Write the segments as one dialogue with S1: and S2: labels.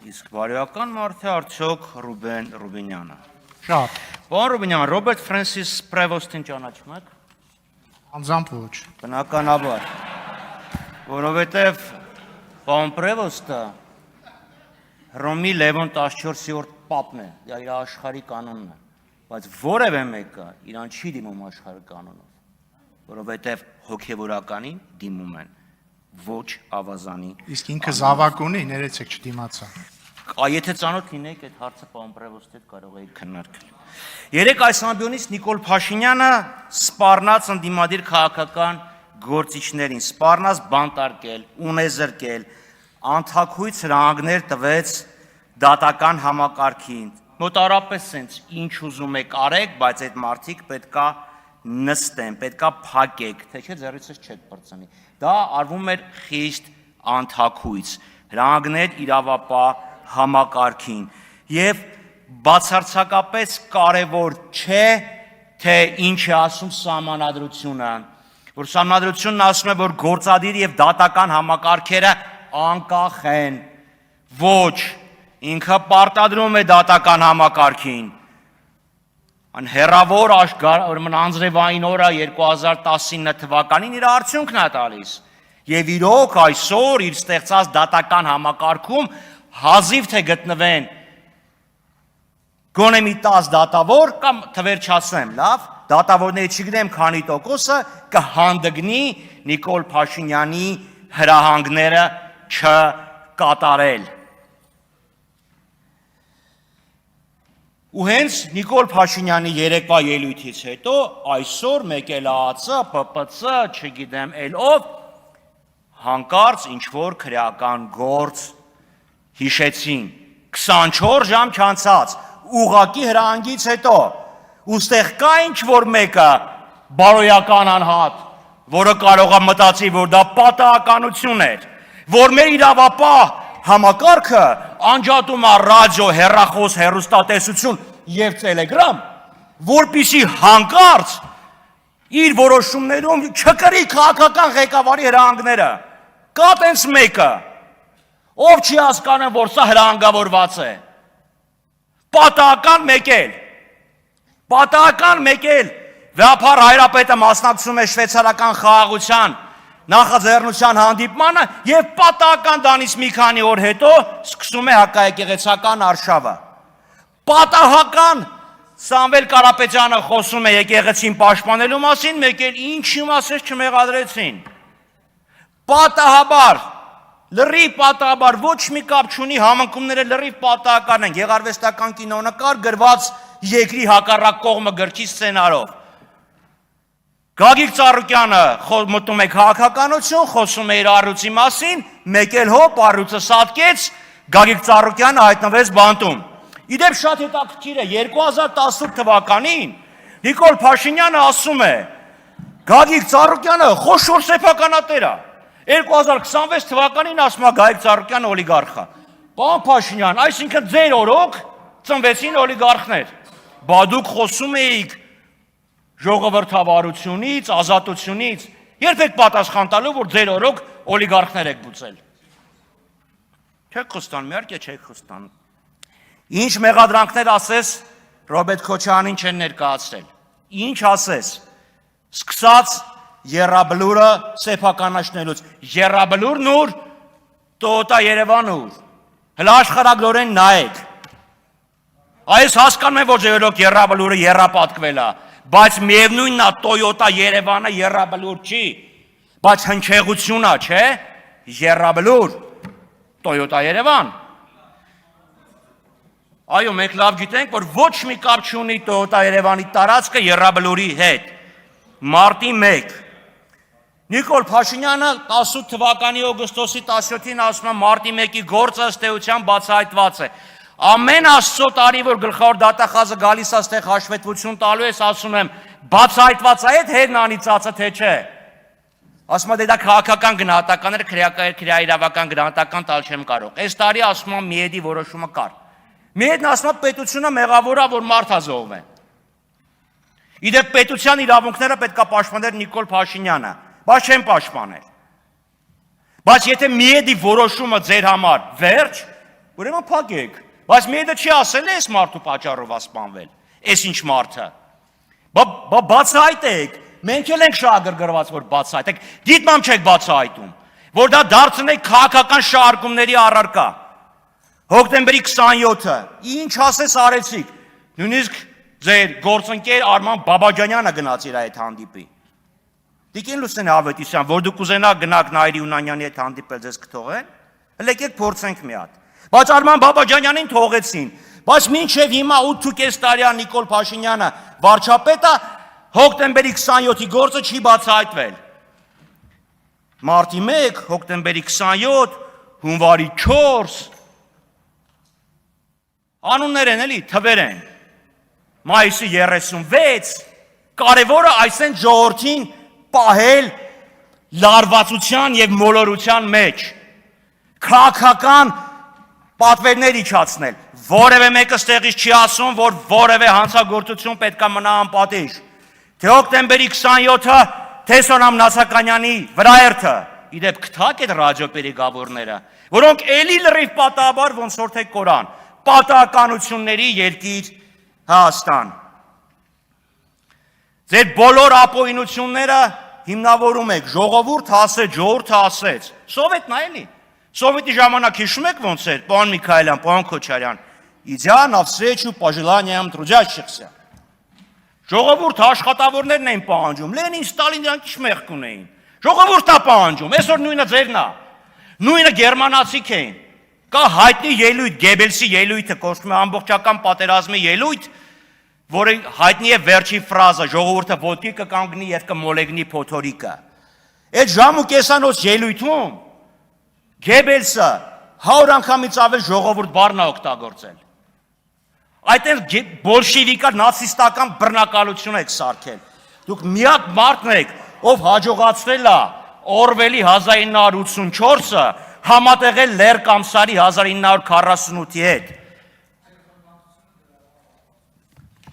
S1: Իսկ բարոյական մարդ է արդյոք Ռուբեն Ռուբինյանը։
S2: Շատ։
S1: Պարոն Ռուբինյան, Ռոբերտ Ֆրանսիս Պրևոստին ճանաչում եք։
S2: Անձամբ ոչ։
S1: Բնականաբար, որովհետև պարոն Պրևոստը Հռոմի Լևոն 14-րդ պապն է, դա իր աշխարհի կանոնն է, բայց որևէ մեկը իրան չի դիմում աշխարհի կանոնով, որովհետև հոգևորականին դիմում են, ոչ ավազանի։
S2: Իսկ ինքը զավակ ունի, ներեցեք չդիմացա։
S1: Եթե ծանոթ լինեք այդ հարցը պարոն Պրևոստի հետ կարող եք քննարկել։ Երեք այս ամբիոնից Նիկոլ Փաշինյանը սպառնաց ընդդիմադիր քաղաքական գործիչներին, սպառնաց բանտարկել, ունեզրկել, անթաքույց հրահանգներ տվեց դատական համակարգին։ Մոտարապես sense ինչ ուզում եք արեք, բայց այդ մարդիկ պետքա նստեն, պետքա փակեք, թե չէ ձեռիցս չեք բրծնի։ Դա արվում էր խիստ անթաքույց, հրահանգներ իրավապահ համակարգին եւ բացարձակապես կարևոր չէ, թե ինչ է ասում սահմանադրությունը, որ սահմանադրությունն ասում է, որ գործադիր եւ դատական համակարգերը անկախ են, ոչ, ինքը պարտադրում է դատական համակարգին։ Հեռավոր անձրևային օրը 2019 թվականին իր արդյունքն է տալիս եւ իրոք այսօր իր ստեղծած դատական համակարգում հազիվ թե գտնվեն գոնե մի 10 դատավոր կամ թվեր չասեմ, լավ, դատավորների չգիտեմ քանի տոկոսը կհանդգնի Նիկոլ Փաշինյանի հրահանգները չկատարել։ Ու հենց Նիկոլ Փաշինյանի երեկվա ելույթից հետո այսօր մեկ էլ ԱԱՑ, ՊՊՑ, չգիտեմ էլ ով հանկարծ ինչ-որ քրեական գործ հիշեցին 24 ժամ չանցած ուղակի հրահանգից հետո ուստեղ կա ինչ-որ մեկը բարոյական անհատ, որը կարող է մտածի, որ դա պատահականություն էր, որ մեր իրավապահ համակարգը անջատում է ռադիո, հեռախոս, հեռուստատեսություն եւ տելեգրամ, որպեսզի հանկարծ իր որոշումներում չկրի քաղաքական ղեկավարի հրահանգները։ Կա տենց մեկը, ով չի հասկանում, որ սա հրահանգավորված է։ Պատահական մեկ էլ Վեհափառ Հայրապետը մասնակցում է շվեյցարական խաղաղության նախաձեռնության հանդիպմանը եւ պատահական դանից մի քանի օր հետո սկսում է հակաեկեղեցական արշավը։ Պատահական Սամվել Կարապետյանը խոսում է եկեղեցին պաշտպանելու մասին, մեկ էլ ինչի մասից չմեղադրեցին։ Պատահաբար, լրիվ պատահաբար, ոչ մի կապ չունի, համընկումները լրիվ պատահական են, գեղարվեստական կինոնկար գրված երկրի հակառակ կողմը գրքի սցենարով։ Գագիկ Ծառուկյանը մտնում է քաղաքականություն, խոսում է իր առյուծի մասին, մեկ էլ հոպ առյուծը սատկեց, Գագիկ Ծառուկյանը հայտնվեց բանտում։ Իդեպ շատ հետաքրքիր է, 2018 թվականին Նիկոլ Փաշինյանը ասում է, Գագիկ Ծառուկյանը խոշոր սեփականատեր է։ 2026 թվականին ասում է Գագիկ Ծառուկյանը օլիգարխ է։ Պարոն Փաշինյան, այսինքն ձեր օրոք ծնվեցին օլիգարխներ։ Բա դուք խոսում էիք ժողովրդավարությունից, ազատությունից, երբ եք պատասխան տալու, որ ձեր օրոք օլիգարխներ եք բուծել։ Չեք խոստանում, իհարկե չեք խոստանում։ Ինչ մեղադրանքներ ասես Ռոբերտ Քոչարյանին չեն ներկայացրել։ Ինչ ասես։ Սկսած Եռաբլուրը սեփականաշնելուց։ Եռաբլուրն ուր, Տոտա Երևանը ուր։ Հələ աշխարհագրորեն նայեք։ Այս հասկանում եմ, որ ձերոք Եռաբլուրը եռապատկվել է, բայց միևնույնն է Տոյոտա Երևանը Եռաբլուր չի, բայց հնչեղությունա, չէ, Եռաբլուր, Տոյոտա Երևան։ Այո, մենք լավ գիտենք, որ ոչ մի կապ չունի Տոյոտա Երևանի տարածքը Եռաբլուրի հետ։ Մարտի 1 Նիկոլ Փաշինյանը 18 թվականի օգոստոսի 17-ին ասում է մարտի 1-ի գործը ըստ էության բացահայտված է։ Ամեն Աստծո տարի, որ գլխավոր դատախազը գալիս է այստեղ հաշվետվություն տալու ես, ասում եմ, բացահայտված է այդ հետն անիծածը, թե չէ։ Ասում է, դա քաղաքական գնահատականներ, քրեաիրավական գնահատական տալ չեմ կարող։ Այս տարի ասում եմ, Միեդի որոշումը կար։ Միեդն ասում է, պետությունը մեղավոր է, որ մարդ է զոհվել։ Իդեպ պետության իրավունքները պետք է պաշտպաներ Նիկոլ Փաշինյանը, բայց չեն պաշտպանել։ Բայց եթե Միեդի որոշումը ձեր համար վերջ, Ուրեմն փակեք։ Բայց մեկը չի ասել է այս մարդու պատճառով ասպանվել։ Այս ինչ մարդը։ Բացահայտեք։ Մենք էլ ենք շահագրգռված, որ բացահայտեք։ Դիտմամ չեք բացահայտում, որ դա դարձնեք քաղաքական շահարկումների առարկա։ Հոկտեմբերի 27-ը ինչ ասես արեցիք։ Նույնիսկ ձեր գործընկեր Արման Բաբաջանյանը գնաց իր այդ հանդիպի։ Տիկին Լուսինե Ավետիսյան, որ դուք ուզենաք գնաք Նայիրի Ունանյանի հետ հանդիպել, ձեզ կթողեն։ Եկեք փորձենք մի հատ։ Բայց Արման Բաբաջանյանին թողեցին։ Բայց մինչև հիմա 8.5 տարի Նիկոլ Փաշինյանը վարչապետը հոկտեմբերի 27-ի գործը չի բացահայտվել։ Մարտի 1, հոկտեմբերի 27, հունվարի 4 անուններ են էլի, թվեր են։ Մայիսի 36 կարևորը այսեն ժողովրդին պահել լարվածության եւ մոլորության մեջ։ Քաղաքական պատվերներ իջացնել։ Որևէ մեկը ստեղից չի ասում, որ որևէ հանցագործություն պետք է մնա անպատիժ։ Թե հոկտեմբերի 27-ը, թե Սոնամ Նասականյանի վրաերթը, իդեպ գտակ այդ ռադիոպերեգավորները, որոնք էլի լրիվ պատահաբար ոնց որ թե Կորան, պատահականությունների երկիր Հայաստան։ Ձեր բոլոր ապօրինությունները հիմնավորում եք ժողովուրդ ասեց։ Սովետն է էլի։ Սովետի ժամանակ հիշում եք ոնց էր, պարոն Միքայելյան, պարոն Քոչարյան, идя навстречу пожеланиям трудящихся։ Ժողովուրդ աշխատավորներն էին պահանջում, Լենին, Ստալին դրանք ինչ մեղք ունեին։ Ժողովուրդն է պահանջում, այսօր նույնը ձերն է։ Նույնը գերմանացիք էին։ Կա հայտնի ելույթ, Գեբելսի ելույթը, կոչվում է ամբողջական պատերազմի ելույթ, որը հայտնի է վերջի ֆրազը, ժողովուրդը ոտքի կկանգնի եւ կմոլեգնի փոթորիկը։ Այդ ժամ ու կեսանոց ելույթում Գեբելսը 100 անգամից ավել ժողովուրդ բառն է օգտագործել։ Այդտեղ բոլշևիկա նացիստական բռնակալություն եք սարքել։ Դուք միակ մարդն եք, ով հաջողացրել է Օրվելի 1984-ը համատեղել Լեր Կամսարի 1948-ի հետ։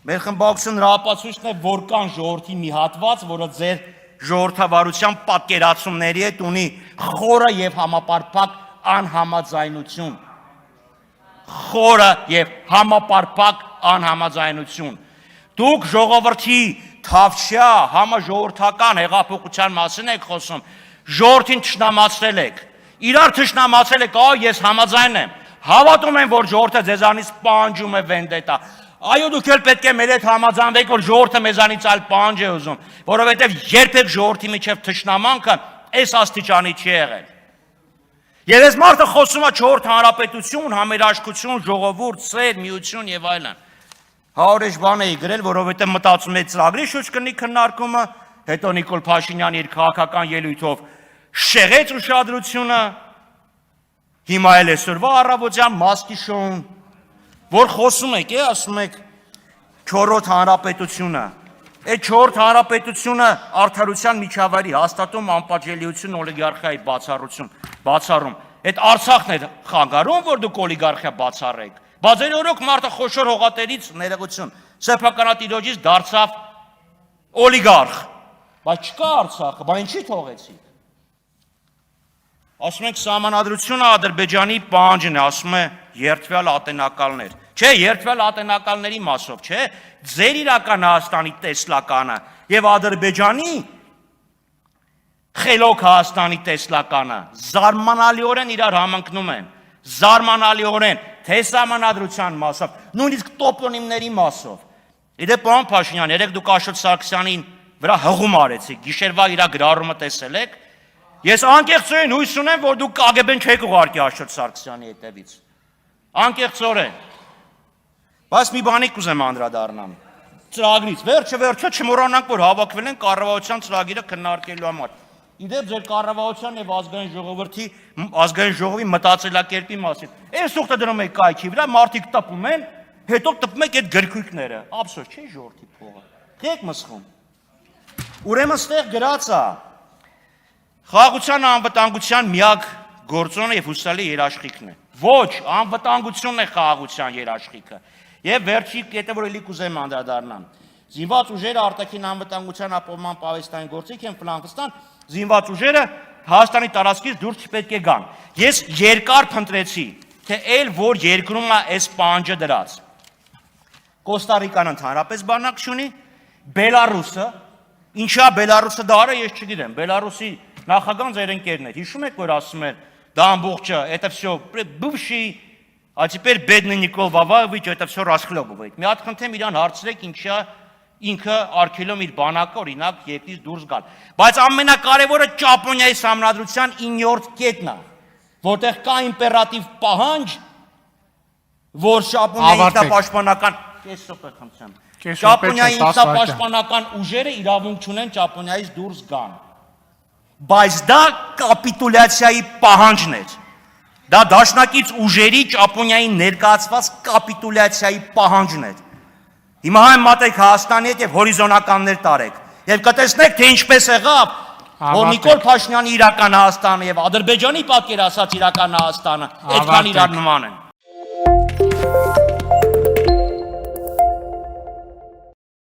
S1: Մեր խմբակցության նրա ապացույցն է, որ կան ժողովրդի մի հատված, որը ձեր ժողովրդավարության պատկերացումների հետ ունի խորը եւ համապարփակ անհամաձայնություն։ Խորը եւ համապարփակ անհամաձայնություն։ Դուք ժողովրդի թավշյա համաժողովրդական հեղափոխության մասին եք խոսում, ժողովրդին թշնամացրել եք։ Իրար թշնամացրել եք, ես համաձայն եմ։ Հավատում եմ, որ ժողովուրդը ձեզանից պահանջում է վենդետա։ Այո, դուք էլ պետք է մեր հետ համաձայնվեք, որ ժողովուրդը մեզանից այլ պահանջ է ուզում, որովհետև երբեք ժողովրդի միջև թշնամանքը այս աստիճանի չի եղել։ Եվ այս մարդը խոսում է 4 հանրապետություն, համերաշխություն, ժողովուրդ, սեր, միություն եւ այլն։ 100 բան էի գրել, որովհետև մտածում եմ ծրագրի շուրջ կնի քննարկումը, հետո Նիկոլ Փաշինյանը իր քաղաքական ելույթով շեղեց ուշադրությունը, հիմա էլ այսօրվա առավոտյան մասկի շոուն, որ խոսում եք, ասում եք 4-րդ հանրապետությունը, այդ 4 հանրապետությունը արդարության միջավայրի հաստատում անպատժելիություն օլիգարխիայի բացառում, այդ Արցախն է խանգարում, որ դուք օլիգարխիա բացառեք, բայց ձեր օրոք մարդը խոշոր հողատերից ներողություն, սեփականատիրոջից դարձավ օլիգարխ, բայց չկա Արցախը, բայց ինչի թողեցիք։ Ասում ենք սահմանադրությունը Ադրբեջանի պահանջն է, ասում է երդվյալ ատենակալներ։ Չէ, երդվյալ ատենակալների մասով, չէ, ձեր իրական Հայաստանի տեսլականը եւ Ադրբեջանի խելոք Հայաստանի տեսլականը զարմանալիորեն իրար համընկնում են, զարմանալիորեն թե սահմանադրության մասով, նույնիսկ տոպոնիմների մասով։ Իդեպ պարոն Փաշինյան, երեք դուք Աշոտ Սարգսյանին վրա հղում արեցիք, գիշերվա իր գրառումը տեսել եք։ Ես անկեղծորեն հույս ունեմ, որ դուք KGB-ն չեք ուղարկի Աշոտ Սարգսյանի հետևից։ Անկեղծորեն։ Բայց մի բանի կուզեմ անդրադառնամ։ Ծրագրից վերջը չմոռանանք, որ հավաքվել են կառավարության ծրագիրը քննարկելու համար։ Իդեպ ձեր կառավարության եւ ազգային ժողովի մտածելակերպի մասին։ Այս ուխտը դնում եք կայքի վրա, մարդիկ տպում են, հետո տպում եք այդ գրքույկները։ Ափսոս չի ժողովրդի փողը։ Եք մսխում։ Ուրեմն ստեղ գրած է խաղաղության անվտանգության միակ գործոնը եւ հուսալի երաշխիքն է։ Ոչ, անվտանգությունն է խաղաղության երաշխիքը։ Եվ վերջի կետը, որ էլի կուզեմ անդրադառնամ։ Զինված ուժերը արտաքին անվտանգության ապահովման պահեստային գործիք են Ֆրանկստան, զինված ուժերը Հայաստանի տարածքից դուրս չպետք է գան։ Ես երկար փնտրեցի թե այլ որ երկրում է այս պահանջը դրած։ Կոստարիկան ընդհանրապես բանակ չունի, Բելարուսը, ինչա Բելարուսը դա արա ես չգիտեմ, Բելարուսի նախագահն ձեր ընկերն էր, հիշում եք որ ասում էր, դա ամբողջը, это всё бывший, а теперь бедный Никол Ваваевич, это всё расхлебывает։ Մի հատ խնդրեմ իրան հարցրեք ինչա ինքը արգելում իր բանակը օրինակ երկրից դուրս գալ։ Բայց ամենակարևորը Ճապոնիայի համանդրության 9-րդ կետն է, որտեղ կա իմպերատիվ պահանջ, որ Ճապոնիայի ինքնապաշտպանական Ճապոնիայի ինքնապաշտպանական ուժերը իրավունք չունեն Ճապոնիայից դուրս գան։ Բայց դա կապիտուլյացիայի պահանջն էր։ Դա դաշնակից ուժերի Ճապոնիային ներկայացված կապիտուլյացիայի պահանջն էր։ Հիմա մտեք Հայաստանի հետ եւ հորիզոնականներ տարեք։ Եվ կտեսնեք թե ինչպես եղավ, որ Նիկոլ Փաշինյանի իրական Հայաստանը եւ Ադրբեջանի պատկերացած իրական Հայաստանը այդքան իրար նման են։